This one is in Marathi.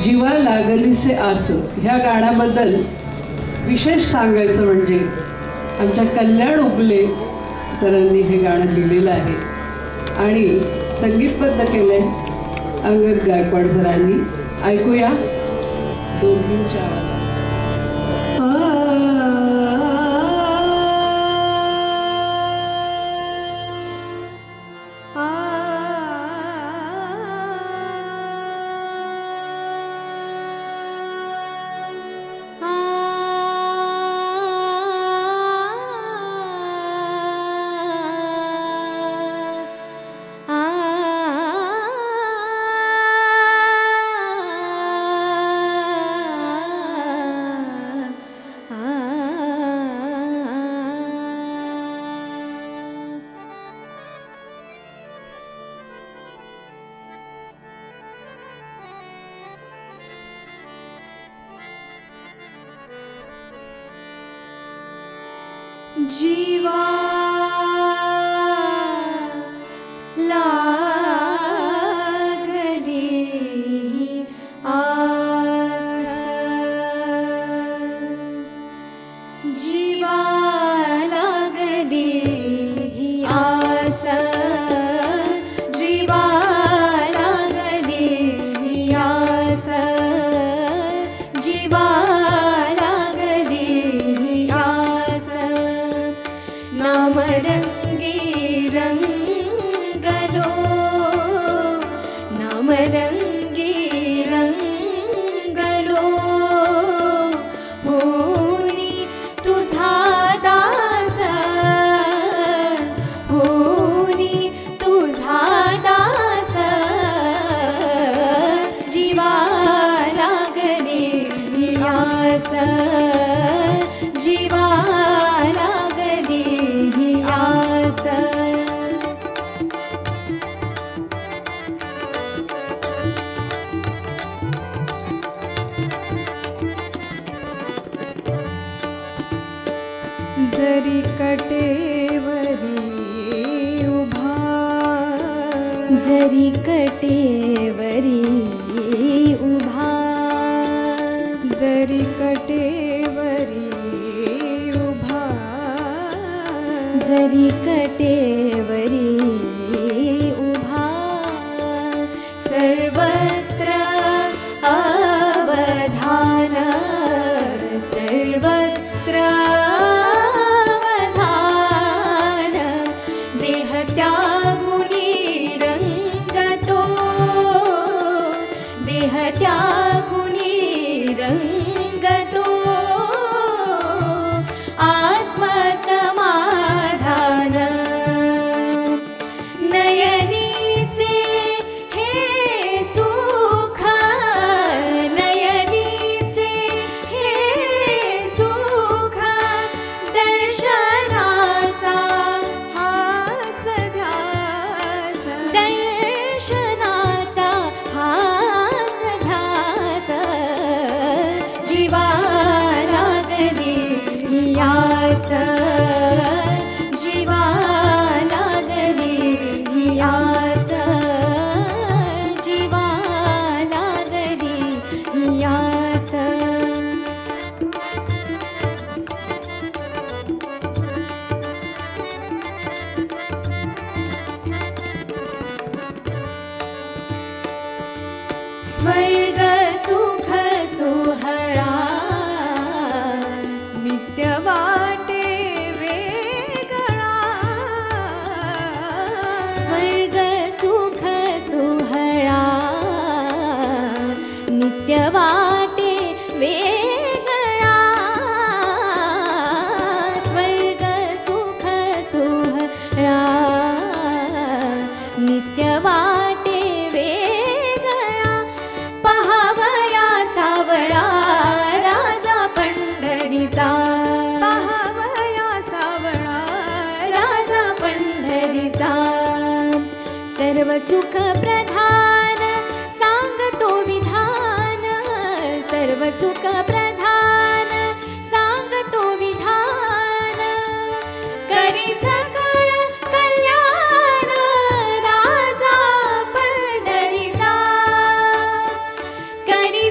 जीवा लागलीसे आस ह्या गाण्याबद्दल विशेष सांगायचं म्हणजे आमच्या कल्याण उगले सरांनी हे गाणं लिहिलेलं आहे आणि संगीतबद्ध केलंय अंगद गायकवाड सरांनी. ऐकूया दोघींच्या आवाजात. जीवा लागली आस, जीवा लागली आस, जीवा लागली आस, जीवा नामरंगी रंगलो, नामरंगी रंगलो, होनी तुझा दास, होनी तुझा दास, जीवा लागली आस, जीवा जरी कटेवरी उभा, जरी कटेवरी उभा, जरी कटेवरी उभा, जरी कटेवरी उभा, सर्वत्र अवधान, सर्वत्र त्यागुणी रंगतो, आत्मसमाधान नयनीचे हे सुख, नयनीचे हे सुख, दर्शनाचा हाच ध्यास, दर्शनाचा हाच ध्यास, जीवा लागली आस, जीवा लागली आस, जीवा लागली आस. स्वर्ग सुख सोहळा नित्य वाटे वेगळा, स्वर्ग सुख सोहळा नित्य वाटे वेगळा, स्वर्ग सुख सोहळा नित्य वाटे वेगळा, पहावया सावळा राजा पंढरीचा, पहावया सावळा राजा पंढरीचा, सर्व सुख प्रधान सांगतो विधान, सर्व सुख प्रधान सांगतो विधान, करी सकळ कल्याण राजा पंढरीचा, करी